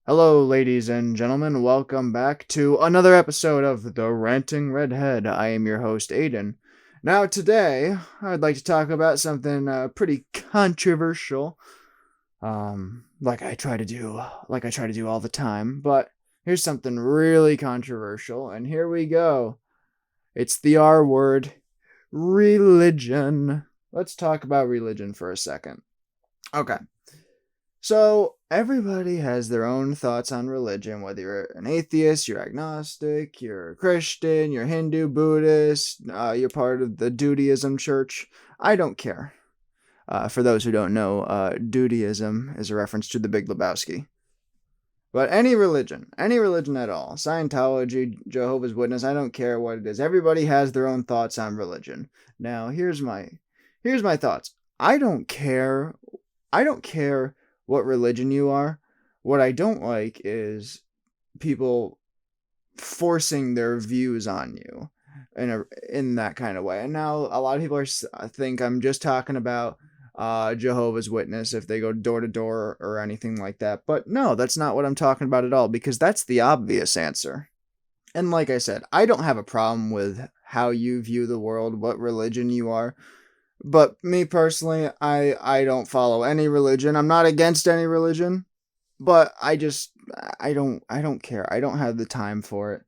Hello, ladies and gentlemen. Welcome back to another episode of The Ranting Redhead. I am your host, Aiden. Now, today, I'd like to talk about something pretty controversial. Like I try to do all the time. But here's something really controversial, and here we go. It's the R word, religion. Let's talk about religion for a second. Okay. So everybody has their own thoughts on religion, whether you're an atheist, you're agnostic, you're a Christian, you're Hindu, Buddhist, you're part of the Judaism church. I don't care. For those who don't know, Judaism is a reference to the Big Lebowski. But any religion at all, Scientology, Jehovah's Witness, I don't care what it is. Everybody has their own thoughts on religion. Now, here's my thoughts. I don't care. I don't care what religion you are. What I don't like is people forcing their views on you in that kind of way. And now a lot of people think I'm just talking about Jehovah's Witness if they go door to door or anything like that. But no, that's not what I'm talking about at all, because that's the obvious answer. And like I said, I don't have a problem with how you view the world, what religion you are. But me personally, I don't follow any religion. I'm not against any religion, but I don't care. I don't have the time for it.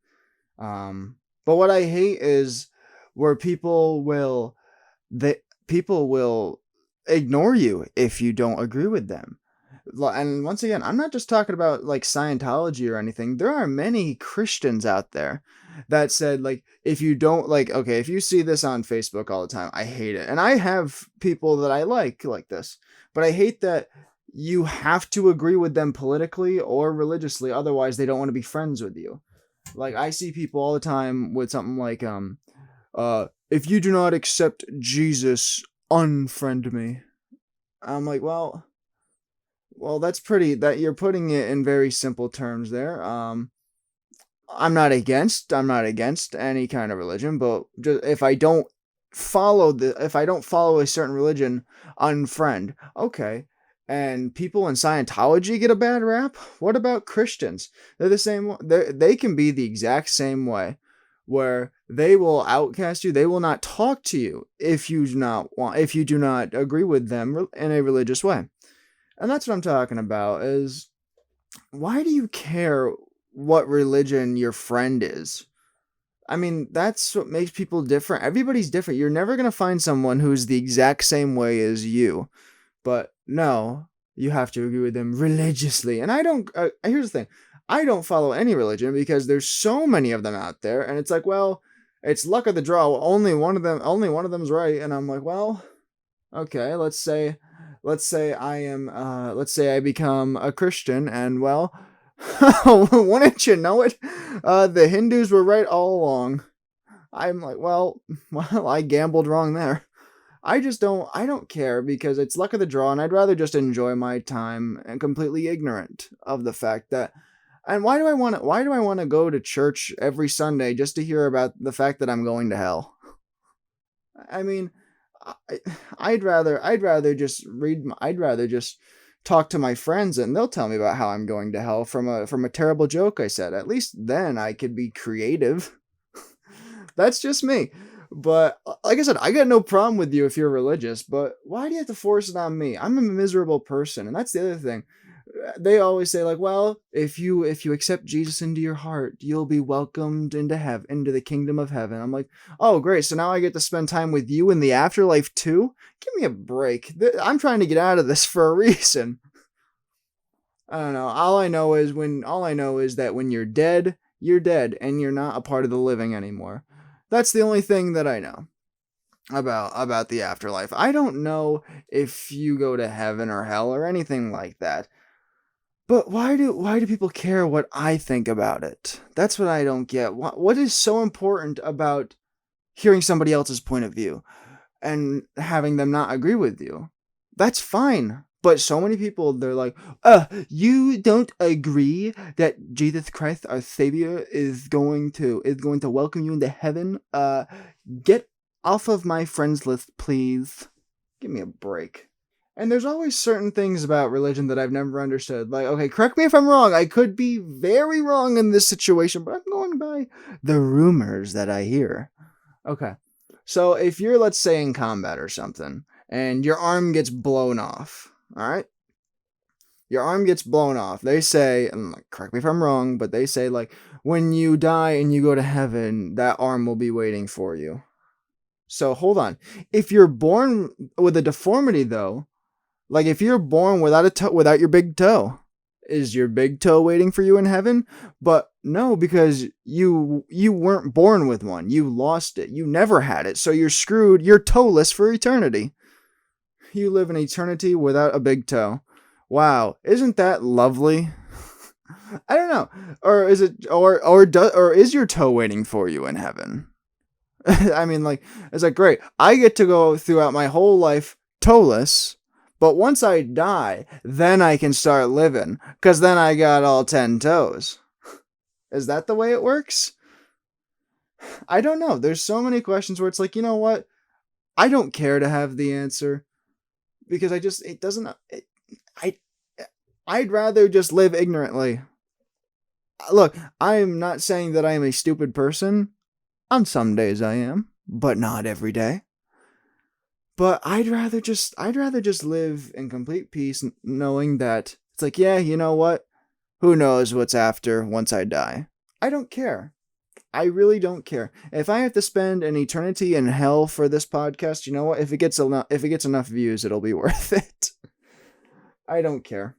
But what I hate is where people will ignore you if you don't agree with them. And once again, I'm not just talking about like Scientology or anything. There are many Christians out there that said, like, if you don't like, okay, if you see this on Facebook all the time, I hate it. And I have people that I like this, but I hate that you have to agree with them politically or religiously, otherwise they don't want to be friends with you. Like, I see people all the time with something like if you do not accept Jesus, unfriend me. I'm like, well, that you're putting it in very simple terms there. I'm not against any kind of religion, but just if I don't follow a certain religion, unfriend. Okay. And people in Scientology get a bad rap. What about Christians? They're the same. They can be the exact same way, where they will outcast you. They will not talk to you if you do not agree with them in a religious way. And that's what I'm talking about. Is why do you care what religion your friend is? I mean, that's what makes people different. Everybody's different. You're never going to find someone who's the exact same way as you. But no, you have to agree with them religiously. And I don't, here's the thing, I don't follow any religion because there's so many of them out there. And it's like, well, it's luck of the draw. Only one of them's right. And I'm like, well, okay, let's say I become a Christian, and well, wouldn't you know it, the Hindus were right all along. I'm like, well, I gambled wrong there. I don't care, because it's luck of the draw, and I'd rather just enjoy my time and completely ignorant of the fact that. And why do I want to go to church every Sunday just to hear about the fact that I'm going to hell? I mean, I, I'd rather just talk to my friends, and they'll tell me about how I'm going to hell from a terrible joke I said. At least then I could be creative. That's just me. But like I said, I got no problem with you if you're religious, but why do you have to force it on me? I'm a miserable person, and that's the other thing. They always say, like, well, if you accept Jesus into your heart, you'll be welcomed into the kingdom of heaven. I'm like, oh great, so now I get to spend time with you in the afterlife too? Give me a break. I'm trying to get out of this for a reason. I don't know. All I know is that when you're dead and you're not a part of the living anymore. That's the only thing that I know about the afterlife. I don't know if you go to heaven or hell or anything like that. But why do people care what I think about it? That's what I don't get. What is so important about hearing somebody else's point of view and having them not agree with you? That's fine. But so many people, they're like, you don't agree that Jesus Christ, our Savior, is going to welcome you into heaven? Get off of my friends list, please. Give me a break. And there's always certain things about religion that I've never understood. Like, okay, correct me if I'm wrong. I could be very wrong in this situation, but I'm going by the rumors that I hear. Okay. So if you're, let's say, in combat or something, and your arm gets blown off, all right? Your arm gets blown off. They say, and like, correct me if I'm wrong, but they say, like, when you die and you go to heaven, that arm will be waiting for you. So hold on. If you're born with a deformity, though, like if you're born without a toe, without your big toe, is your big toe waiting for you in heaven? But no, because you weren't born with one. You lost it. You never had it. So you're screwed. You're toeless for eternity. You live in eternity without a big toe. Wow, isn't that lovely? I don't know. Or is it or is your toe waiting for you in heaven? I mean, like, it's like, great. I get to go throughout my whole life toeless, but once I die, then I can start living, because then I got all 10 toes. Is that the way it works? I don't know. There's so many questions where it's like, you know what? I don't care to have the answer, because it doesn't, I, I'd rather just live ignorantly. Look, I'm not saying that I am a stupid person. On some days I am, but not every day. But I'd rather just live in complete peace, knowing that it's like, yeah, you know what? Who knows what's after once I die? I don't care. I really don't care. If I have to spend an eternity in hell for this podcast, you know what? If it gets enough views, it'll be worth it. I don't care.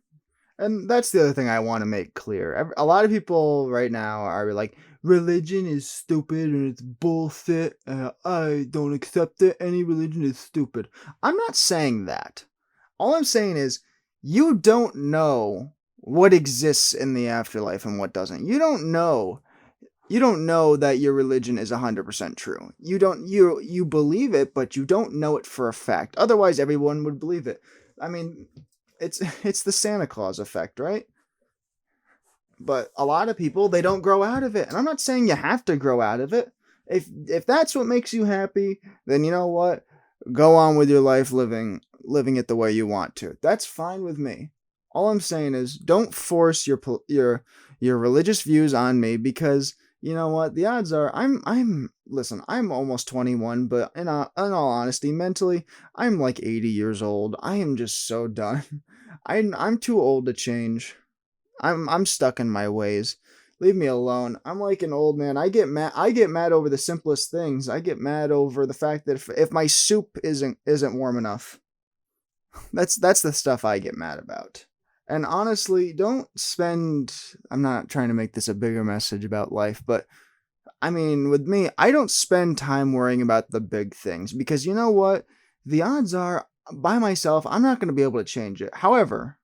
And that's the other thing I want to make clear. A lot of people right now are like, religion is stupid and it's bullshit. I don't accept it. Any religion is stupid. I'm not saying that. All I'm saying is, you don't know what exists in the afterlife and what doesn't. You don't know. You don't know that your religion is 100% true. You believe it, but you don't know it for a fact. Otherwise, everyone would believe it. I mean, it's the Santa Claus effect, right? But a lot of people, they don't grow out of it. And I'm not saying you have to grow out of it. If that's what makes you happy, then you know what? Go on with your life living it the way you want to. That's fine with me. All I'm saying is, don't force your religious views on me, because you know what? The odds are listen, I'm almost 21, but in all honesty, mentally, I'm like 80 years old. I am just so done. I'm too old to change. I'm stuck in my ways. Leave me alone. I'm like an old man. I get mad over the simplest things. I get mad over the fact that if my soup isn't warm enough. That's the stuff I get mad about. And honestly, I'm not trying to make this a bigger message about life, but I mean, with me, I don't spend time worrying about the big things, because you know what? The odds are, by myself, I'm not going to be able to change it. However,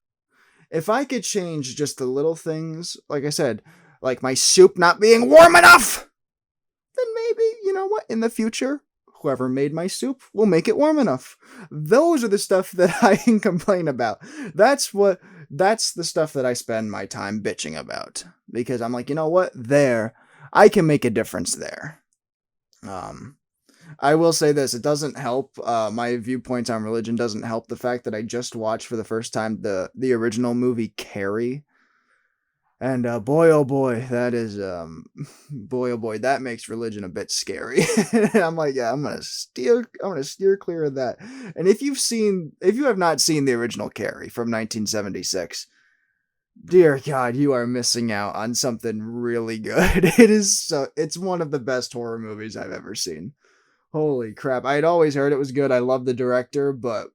if I could change just the little things, like I said, like my soup not being warm enough, then maybe, you know what, in the future, whoever made my soup will make it warm enough. Those are the stuff that I can complain about. That's the stuff that I spend my time bitching about. Because I'm like, you know what, I can make a difference there. I will say this, it doesn't help, my viewpoints on religion doesn't help the fact that I just watched for the first time the original movie Carrie. And boy oh boy, that is boy oh boy, that makes religion a bit scary. I'm like, yeah, I'm gonna steer clear of that. And if you have not seen the original Carrie from 1976, dear God, you are missing out on something really good. It's one of the best horror movies I've ever seen. Holy crap. I had always heard it was good. I love the director, but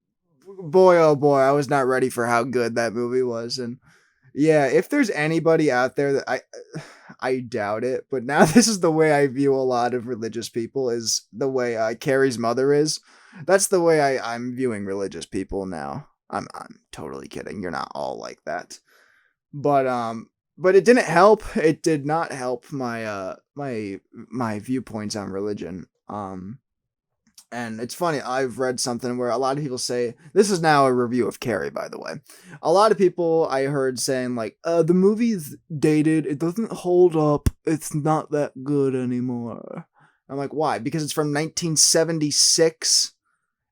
boy, oh boy, I was not ready for how good that movie was. And yeah, if there's anybody out there that I doubt it, but now this is the way I view a lot of religious people, is the way Carrie's mother is. That's the way I'm viewing religious people now. I'm totally kidding. You're not all like that. But it didn't help. It did not help my viewpoints on religion. And it's funny, I've read something where a lot of people say, this is now a review of Carrie, by the way. A lot of people I heard saying, like, the movie's dated, it doesn't hold up, it's not that good anymore. I'm like, why? Because it's from 1976?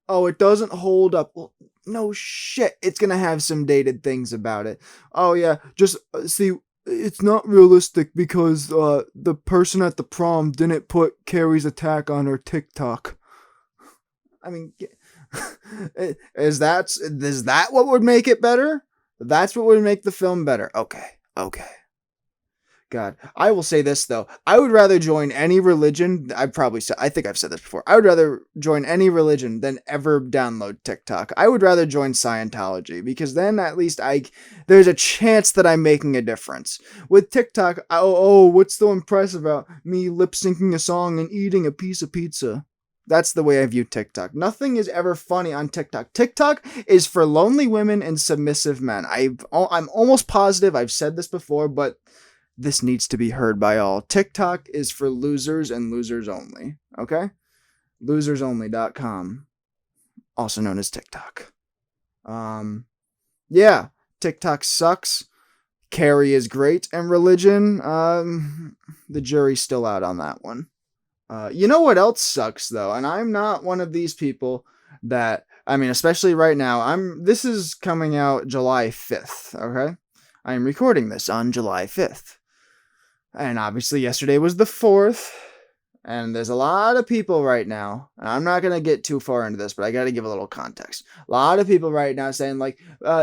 Oh, it doesn't hold up. Well, no shit. It's going to have some dated things about it. Oh, yeah. Just see, it's not realistic because the person at the prom didn't put Carrie's attack on her TikTok. I mean, is that what would make it better? That's what would make the film better. Okay. Okay. God, I will say this though. I would rather join any religion. I think I've said this before. I would rather join any religion than ever download TikTok. I would rather join Scientology because then at least there's a chance that I'm making a difference. With TikTok, what's so impressive about me lip syncing a song and eating a piece of pizza? That's the way I view TikTok. Nothing is ever funny on TikTok. TikTok is for lonely women and submissive men. I'm almost positive I've said this before, but this needs to be heard by all. TikTok is for losers and losers only. Okay? Losersonly.com. Also known as TikTok. Yeah. TikTok sucks. Carrie is great. And religion, the jury's still out on that one. You know what else sucks though? And I'm not one of these people that, especially right now, this is coming out July 5th. Okay? I'm recording this on July 5th. And obviously yesterday was the 4th, and there's a lot of people right now, and I'm not going to get too far into this, but I got to give a little context. A lot of people right now saying, like,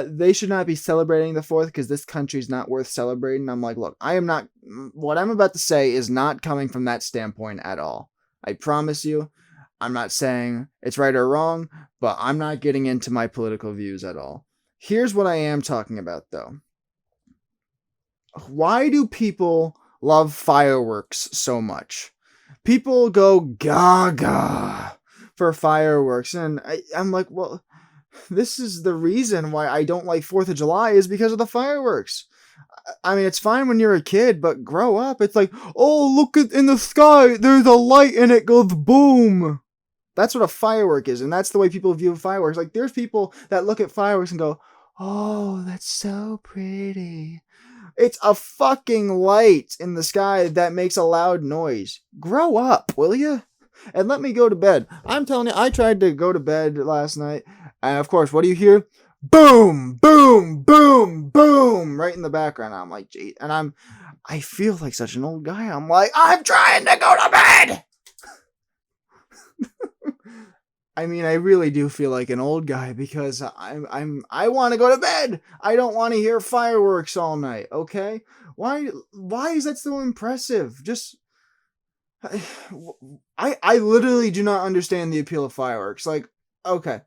they should not be celebrating the 4th because this country's not worth celebrating. I'm like, look, what I'm about to say is not coming from that standpoint at all. I promise you, I'm not saying it's right or wrong, but I'm not getting into my political views at all. Here's what I am talking about, though. Why do people love fireworks so much? People go gaga for fireworks, and I'm like, well, this is the reason why I don't like 4th of July is because of the fireworks. It's fine when you're a kid, but grow up. It's like, oh, look in the sky, there's a light and it goes boom. That's what a firework is, and that's the way people view fireworks. Like, there's people that look at fireworks and go, oh, that's so pretty. It's a fucking light in the sky that makes a loud noise. Grow up, will you? And let me go to bed. I'm telling you, I tried to go to bed last night. And of course, what do you hear? Boom, boom, boom, boom, right in the background. I'm like, gee, and I feel like such an old guy. I'm like, I'm trying to go to bed. I really do feel like an old guy because I want to go to bed. I don't want to hear fireworks all night. Okay, why is that so impressive? Just I literally do not understand the appeal of fireworks. Like, okay,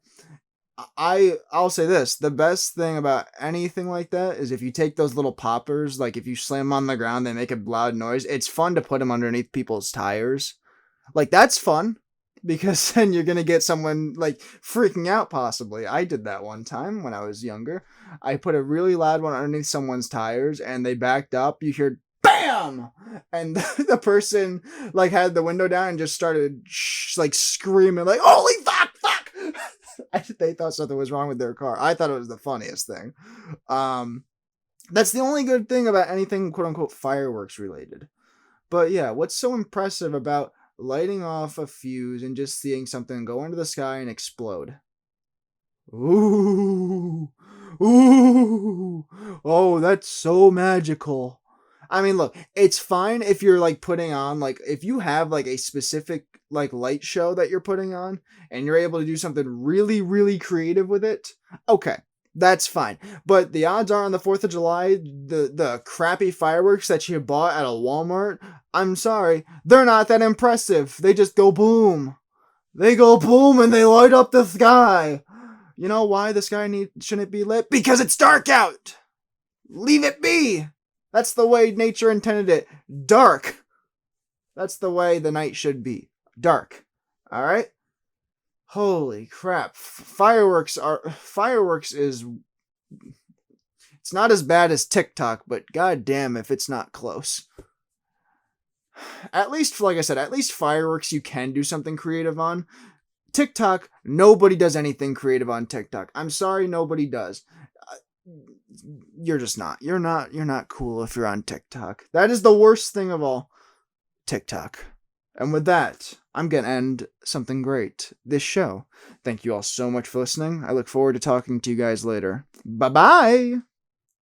I'll say this: the best thing about anything like that is if you take those little poppers, like if you slam them on the ground, they make a loud noise. It's fun to put them underneath people's tires. Like, that's fun. Because then you're going to get someone like freaking out possibly. I did that one time when I was younger. I put a really loud one underneath someone's tires and they backed up. You hear BAM! And the person like had the window down and just started like screaming like, holy fuck! They thought something was wrong with their car. I thought it was the funniest thing. That's the only good thing about anything quote unquote fireworks related. But yeah, what's so impressive about lighting off a fuse and just seeing something go into the sky and explode? Ooh. Oh, that's so magical. Look, it's fine if you're like putting on, like, if you have like a specific like light show that you're putting on and you're able to do something really, really creative with it. Okay, that's fine. But the odds are on the 4th of July, the crappy fireworks that you bought at a Walmart, I'm sorry, they're not that impressive. They just go boom. They go boom and they light up the sky. You know why the sky shouldn't be lit? Because it's dark out. Leave it be. That's the way nature intended it. Dark. That's the way the night should be. Dark. All right? Holy crap. Fireworks is, it's not as bad as TikTok, but goddamn if it's not close. At least, like I said, at least fireworks you can do something creative on. TikTok, nobody does anything creative on TikTok. I'm sorry, nobody does. You're just not. You're not cool if you're on TikTok. That is the worst thing of all. TikTok. And with that, I'm going to end something great, this show. Thank you all so much for listening. I look forward to talking to you guys later. Bye bye!